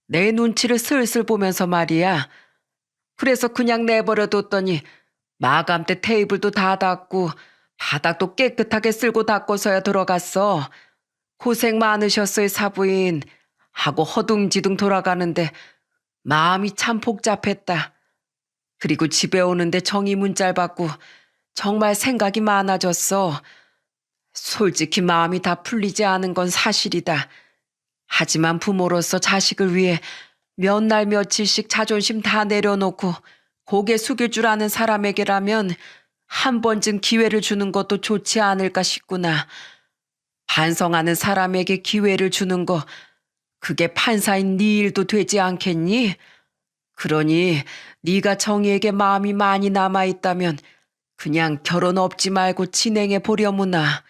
내 눈치를 슬슬 보면서 말이야. 그래서 그냥 내버려 뒀더니 마감 때 테이블도 다 닦고 바닥도 깨끗하게 쓸고 닦고서야 들어갔어. 고생 많으셨어요, 사부인. 하고 허둥지둥 돌아가는데 마음이 참 복잡했다. 그리고 집에 오는데 정이 문자를 받고 정말 생각이 많아졌어. 솔직히 마음이 다 풀리지 않은 건 사실이다. 하지만 부모로서 자식을 위해 몇 날 며칠씩 자존심 다 내려놓고 고개 숙일 줄 아는 사람에게라면 한 번쯤 기회를 주는 것도 좋지 않을까 싶구나. 반성하는 사람에게 기회를 주는 거 그게 판사인 네 일도 되지 않겠니? 그러니 네가 정희에게 마음이 많이 남아있다면 그냥 결혼 없지 말고 진행해 보려무나.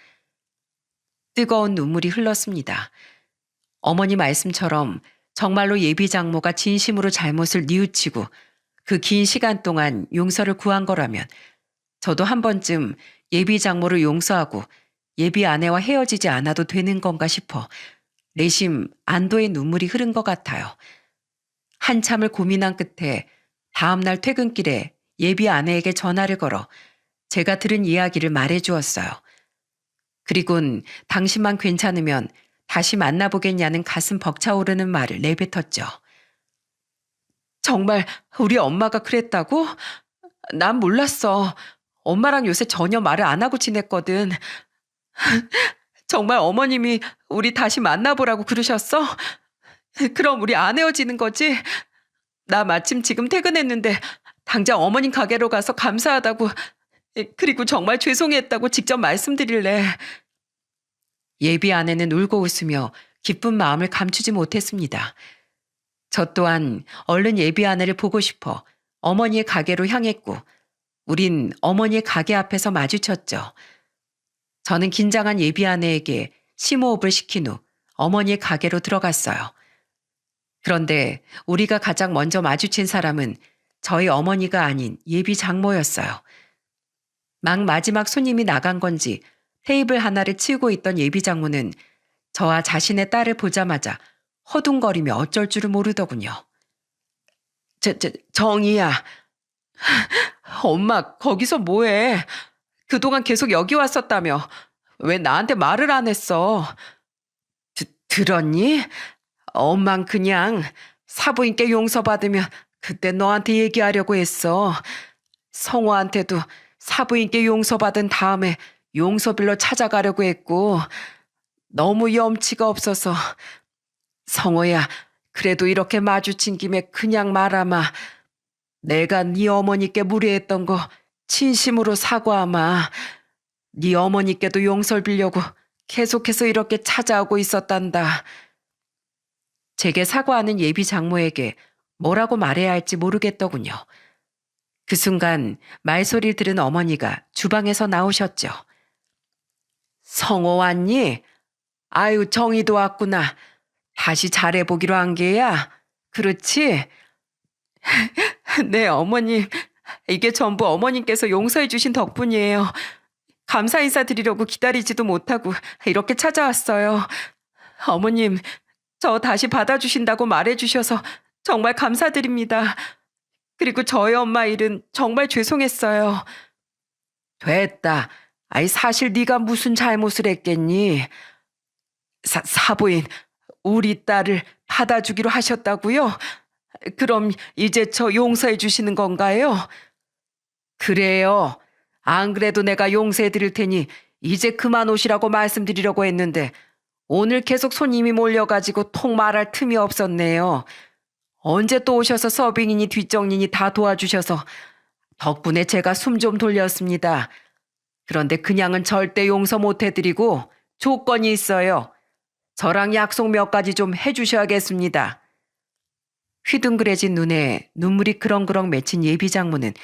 뜨거운 눈물이 흘렀습니다. 어머니 말씀처럼 정말로 예비 장모가 진심으로 잘못을 뉘우치고 그 긴 시간 동안 용서를 구한 거라면 저도 한 번쯤 예비 장모를 용서하고 예비 아내와 헤어지지 않아도 되는 건가 싶어 내심 안도의 눈물이 흐른 것 같아요. 한참을 고민한 끝에 다음날 퇴근길에 예비 아내에게 전화를 걸어 제가 들은 이야기를 말해 주었어요. 그리곤 당신만 괜찮으면 다시 만나보겠냐는 가슴 벅차오르는 말을 내뱉었죠. 정말 우리 엄마가 그랬다고? 난 몰랐어. 엄마랑 요새 전혀 말을 안 하고 지냈거든. 정말 어머님이 우리 다시 만나보라고 그러셨어? 그럼 우리 안 헤어지는 거지? 나 마침 지금 퇴근했는데 당장 어머님 가게로 가서 감사하다고 그리고 정말 죄송했다고 직접 말씀드릴래. 예비 아내는 울고 웃으며 기쁜 마음을 감추지 못했습니다. 저 또한 얼른 예비 아내를 보고 싶어 어머니의 가게로 향했고 우린 어머니의 가게 앞에서 마주쳤죠. 저는 긴장한 예비 아내에게 심호흡을 시킨 후 어머니의 가게로 들어갔어요. 그런데 우리가 가장 먼저 마주친 사람은 저희 어머니가 아닌 예비 장모였어요. 막 마지막 손님이 나간 건지 테이블 하나를 치우고 있던 예비 장모는 저와 자신의 딸을 보자마자 허둥거리며 어쩔 줄을 모르더군요. 정희야. 엄마 거기서 뭐해? 그동안 계속 여기 왔었다며. 왜 나한테 말을 안 했어? 들었니? 엄만 그냥 사부인께 용서받으면 그때 너한테 얘기하려고 했어. 성호한테도 사부인께 용서받은 다음에 용서빌러 찾아가려고 했고 너무 염치가 없어서. 성호야, 그래도 이렇게 마주친 김에 그냥 말아마. 내가 네 어머니께 무례했던 거 진심으로 사과하마. 네 어머니께도 용서를 빌려고 계속해서 이렇게 찾아오고 있었단다. 제게 사과하는 예비 장모에게 뭐라고 말해야 할지 모르겠더군요. 그 순간 말소리를 들은 어머니가 주방에서 나오셨죠. 성호 왔니? 아유, 정희도 왔구나. 다시 잘해보기로 한 게야. 그렇지? 네, 어머님. 이게 전부 어머님께서 용서해 주신 덕분이에요. 감사 인사 드리려고 기다리지도 못하고 이렇게 찾아왔어요. 어머님, 저 다시 받아주신다고 말해주셔서 정말 감사드립니다. 그리고 저희 엄마 일은 정말 죄송했어요. 됐다. 아이 사실 네가 무슨 잘못을 했겠니? 사부인, 우리 딸을 받아주기로 하셨다고요? 그럼 이제 저 용서해 주시는 건가요? 그래요. 안 그래도 내가 용서해 드릴 테니 이제 그만 오시라고 말씀드리려고 했는데 오늘 계속 손님이 몰려가지고 통 말할 틈이 없었네요. 언제 또 오셔서 서빙이니 뒷정리니 다 도와주셔서 덕분에 제가 숨 좀 돌렸습니다. 그런데 그냥은 절대 용서 못 해드리고 조건이 있어요. 저랑 약속 몇 가지 좀 해주셔야겠습니다. 휘둥그레진 눈에 눈물이 그렁그렁 맺힌 예비 장모는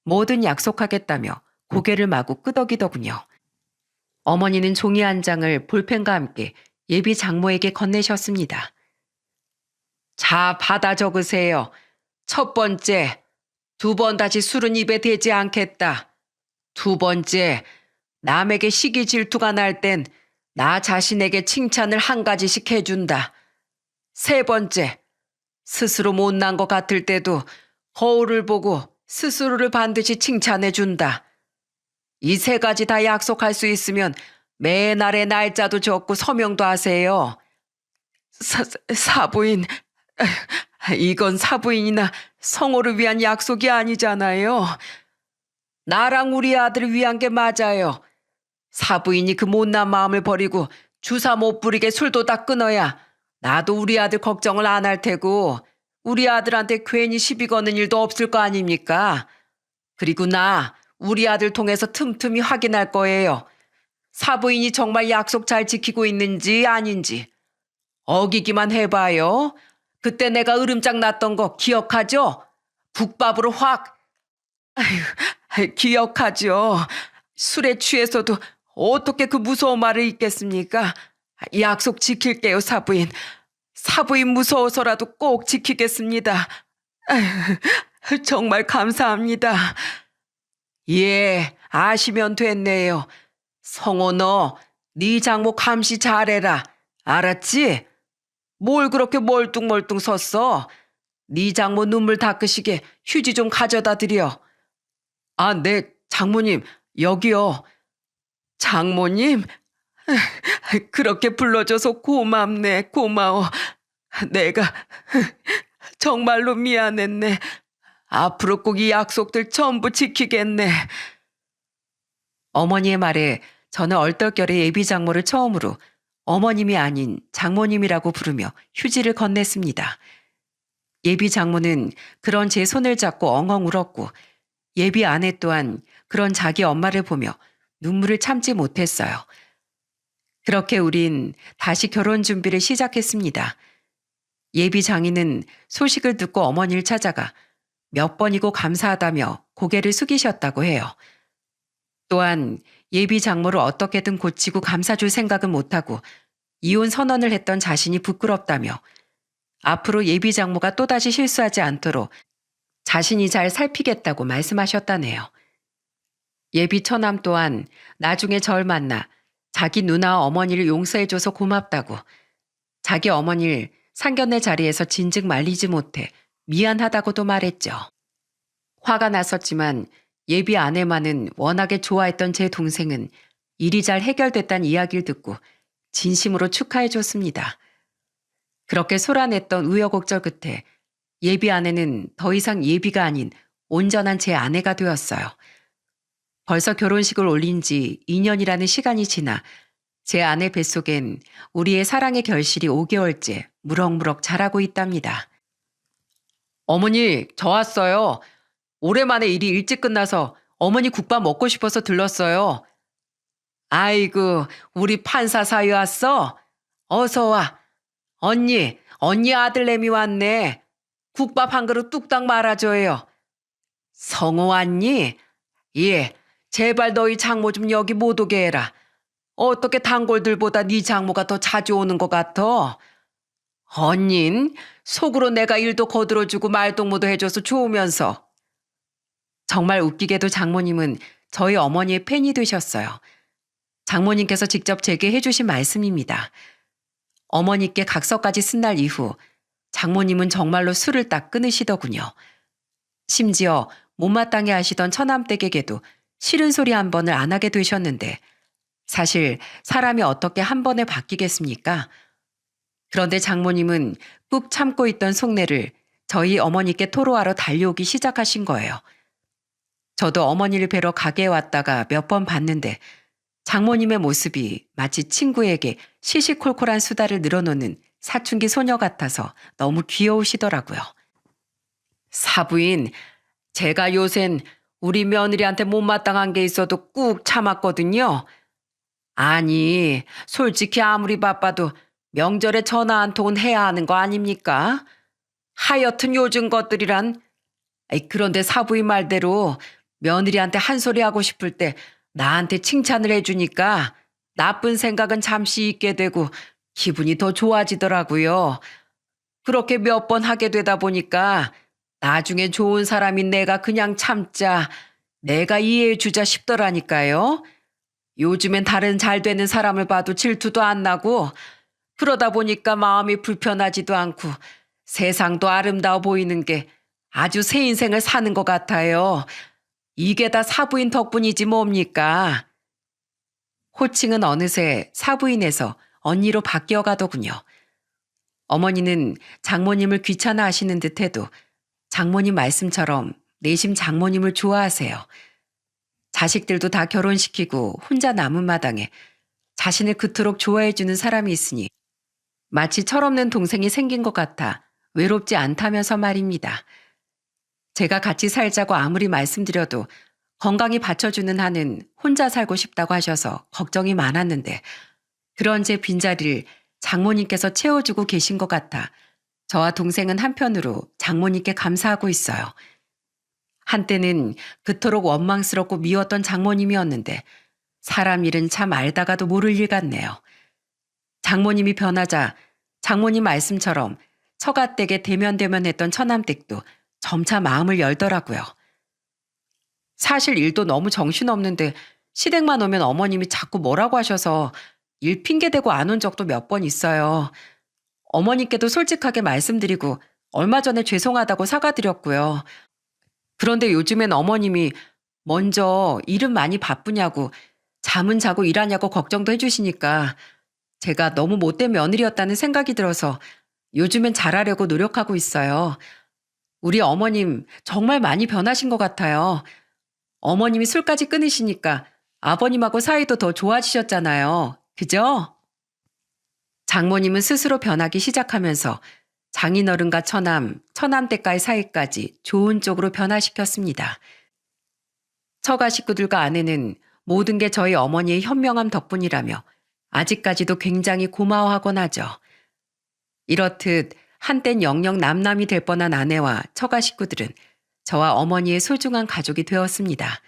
뭐든 약속하겠다며 고개를 마구 끄덕이더군요. 어머니는 종이 한 장을 볼펜과 함께 예비 장모에게 건네셨습니다. 자, 받아 적으세요. 첫 번째, 2번 다시 술은 입에 대지 않겠다. 2번째, 남에게 시기 질투가 날 땐 나 자신에게 칭찬을 한 가지씩 해준다. 3번째, 스스로 못난 것 같을 때도 거울을 보고 스스로를 반드시 칭찬해준다. 이 3가지 다 약속할 수 있으면 매날의 날짜도 적고 서명도 하세요. 사부인, 이건 사부인이나 성호를 위한 약속이 아니잖아요. 나랑 우리 아들을 위한 게 맞아요. 사부인이 그 못난 마음을 버리고 주사 못 부리게 술도 다 끊어야 나도 우리 아들 걱정을 안 할 테고 우리 아들한테 괜히 시비 거는 일도 없을 거 아닙니까? 그리고 나 우리 아들 통해서 틈틈이 확인할 거예요. 사부인이 정말 약속 잘 지키고 있는지 아닌지. 어기기만 해봐요. 그때 내가 으름장 났던 거 기억하죠? 국밥으로 확. 아휴, 기억하죠. 술에 취해서도 어떻게 그 무서운 말을 잊겠습니까? 약속 지킬게요, 사부인. 사부인 무서워서라도 꼭 지키겠습니다. 아휴, 정말 감사합니다. 예, 아시면 됐네요. 성호 너, 네 장모 감시 잘해라. 알았지? 뭘 그렇게 멀뚱멀뚱 섰어? 네 장모 눈물 닦으시게 휴지 좀 가져다 드려. 아, 네, 장모님, 여기요. 장모님? 그렇게 불러줘서 고맙네, 고마워. 내가 정말로 미안했네. 앞으로 꼭 이 약속들 전부 지키겠네. 어머니의 말에 저는 얼떨결에 예비 장모를 처음으로 어머님이 아닌 장모님이라고 부르며 휴지를 건넸습니다. 예비 장모는 그런 제 손을 잡고 엉엉 울었고 예비 아내 또한 그런 자기 엄마를 보며 눈물을 참지 못했어요. 그렇게 우린 다시 결혼 준비를 시작했습니다. 예비 장인은 소식을 듣고 어머니를 찾아가 몇 번이고 감사하다며 고개를 숙이셨다고 해요. 또한 예비 장모를 어떻게든 고치고 감싸줄 생각은 못하고 이혼 선언을 했던 자신이 부끄럽다며 앞으로 예비 장모가 또다시 실수하지 않도록 자신이 잘 살피겠다고 말씀하셨다네요. 예비 처남 또한 나중에 절 만나 자기 누나와 어머니를 용서해줘서 고맙다고 자기 어머니를 상견례 자리에서 진즉 말리지 못해 미안하다고도 말했죠. 화가 났었지만 예비 아내만은 워낙에 좋아했던 제 동생은 일이 잘 해결됐다는 이야기를 듣고 진심으로 축하해줬습니다. 그렇게 소란했던 우여곡절 끝에 예비 아내는 더 이상 예비가 아닌 온전한 제 아내가 되었어요. 벌써 결혼식을 올린 지 2년이라는 시간이 지나 제 아내 뱃속엔 우리의 사랑의 결실이 5개월째 무럭무럭 자라고 있답니다. 어머니, 저 왔어요. 오랜만에 일이 일찍 끝나서 어머니 국밥 먹고 싶어서 들렀어요. 아이고, 우리 판사 사위 왔어? 어서 와. 언니 아들내미 왔네. 국밥 한 그릇 뚝딱 말아줘요. 성호 왔니? 예, 제발 너희 장모 좀 여기 못 오게 해라. 어떻게 단골들보다 네 장모가 더 자주 오는 것 같아? 언닌 속으로 내가 일도 거들어주고 말동무도 해줘서 좋으면서. 정말 웃기게도 장모님은 저희 어머니의 팬이 되셨어요. 장모님께서 직접 제게 해주신 말씀입니다. 어머니께 각서까지 쓴 날 이후 장모님은 정말로 술을 딱 끊으시더군요. 심지어 못마땅해 하시던 처남댁에게도 싫은 소리 한 번을 안 하게 되셨는데 사실 사람이 어떻게 한 번에 바뀌겠습니까? 그런데 장모님은 꾹 참고 있던 속내를 저희 어머니께 토로하러 달려오기 시작하신 거예요. 저도 어머니를 뵈러 가게에 왔다가 몇 번 봤는데 장모님의 모습이 마치 친구에게 시시콜콜한 수다를 늘어놓는 사춘기 소녀 같아서 너무 귀여우시더라고요. 사부인, 제가 요샌 우리 며느리한테 못마땅한 게 있어도 꾹 참았거든요. 아니, 솔직히 아무리 바빠도 명절에 전화 한 통은 해야 하는 거 아닙니까? 하여튼 요즘 것들이란, 그런데 사부인 말대로 며느리한테 한 소리 하고 싶을 때 나한테 칭찬을 해주니까 나쁜 생각은 잠시 잊게 되고 기분이 더 좋아지더라고요. 그렇게 몇 번 하게 되다 보니까 나중에 좋은 사람인 내가 그냥 참자, 내가 이해해주자 싶더라니까요. 요즘엔 다른 잘 되는 사람을 봐도 질투도 안 나고 그러다 보니까 마음이 불편하지도 않고 세상도 아름다워 보이는 게 아주 새 인생을 사는 것 같아요. 이게 다 사부인 덕분이지 뭡니까? 호칭은 어느새 사부인에서 언니로 바뀌어 가더군요. 어머니는 장모님을 귀찮아하시는 듯해도 장모님 말씀처럼 내심 장모님을 좋아하세요. 자식들도 다 결혼시키고 혼자 남은 마당에 자신을 그토록 좋아해주는 사람이 있으니 마치 철없는 동생이 생긴 것 같아 외롭지 않다면서 말입니다. 제가 같이 살자고 아무리 말씀드려도 건강이 받쳐주는 한은 혼자 살고 싶다고 하셔서 걱정이 많았는데 그런 제 빈자리를 장모님께서 채워주고 계신 것 같아 저와 동생은 한편으로 장모님께 감사하고 있어요. 한때는 그토록 원망스럽고 미웠던 장모님이었는데 사람 일은 참 알다가도 모를 일 같네요. 장모님이 변하자 장모님 말씀처럼 처가댁에 대면대면했던 처남댁도 점차 마음을 열더라고요. 사실 일도 너무 정신없는데 시댁만 오면 어머님이 자꾸 뭐라고 하셔서 일 핑계대고 안 온 적도 몇 번 있어요. 어머님께도 솔직하게 말씀드리고 얼마 전에 죄송하다고 사과드렸고요. 그런데 요즘엔 어머님이 먼저 일은 많이 바쁘냐고 잠은 자고 일하냐고 걱정도 해주시니까 제가 너무 못된 며느리였다는 생각이 들어서 요즘엔 잘하려고 노력하고 있어요. 우리 어머님 정말 많이 변하신 것 같아요. 어머님이 술까지 끊으시니까 아버님하고 사이도 더 좋아지셨잖아요. 그죠? 장모님은 스스로 변하기 시작하면서 장인어른과 처남댁과의 사이까지 좋은 쪽으로 변화시켰습니다. 처가 식구들과 아내는 모든 게 저희 어머니의 현명함 덕분이라며 아직까지도 굉장히 고마워하곤 하죠. 이렇듯 한땐 영영 남남이 될 뻔한 아내와 처가 식구들은 저와 어머니의 소중한 가족이 되었습니다.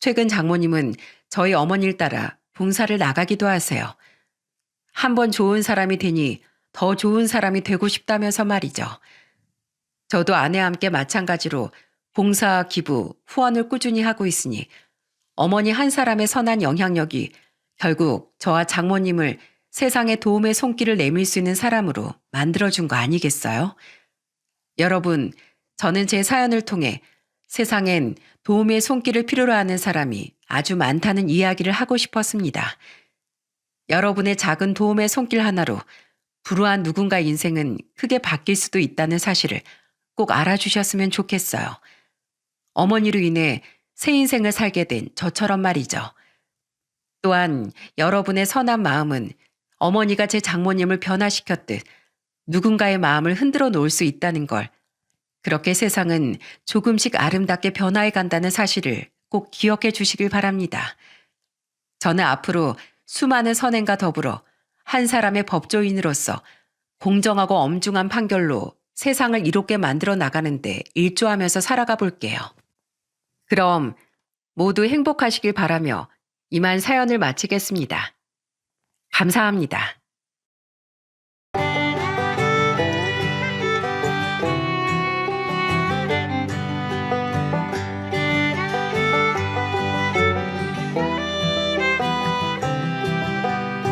최근 장모님은 저희 어머니를 따라 봉사를 나가기도 하세요. 한번 좋은 사람이 되니 더 좋은 사람이 되고 싶다면서 말이죠. 저도 아내와 함께 마찬가지로 봉사, 기부, 후원을 꾸준히 하고 있으니 어머니 한 사람의 선한 영향력이 결국 저와 장모님을 세상에 도움의 손길을 내밀 수 있는 사람으로 만들어준 거 아니겠어요? 여러분, 저는 제 사연을 통해 세상엔 도움의 손길을 필요로 하는 사람이 아주 많다는 이야기를 하고 싶었습니다. 여러분의 작은 도움의 손길 하나로 불우한 누군가 인생은 크게 바뀔 수도 있다는 사실을 꼭 알아주셨으면 좋겠어요. 어머니로 인해 새 인생을 살게 된 저처럼 말이죠. 또한 여러분의 선한 마음은 어머니가 제 장모님을 변화시켰듯 누군가의 마음을 흔들어 놓을 수 있다는 걸, 그렇게 세상은 조금씩 아름답게 변화해 간다는 사실을 꼭 기억해 주시길 바랍니다. 저는 앞으로 수많은 선행과 더불어 한 사람의 법조인으로서 공정하고 엄중한 판결로 세상을 이롭게 만들어 나가는데 일조하면서 살아가 볼게요. 그럼 모두 행복하시길 바라며 이만 사연을 마치겠습니다. 감사합니다.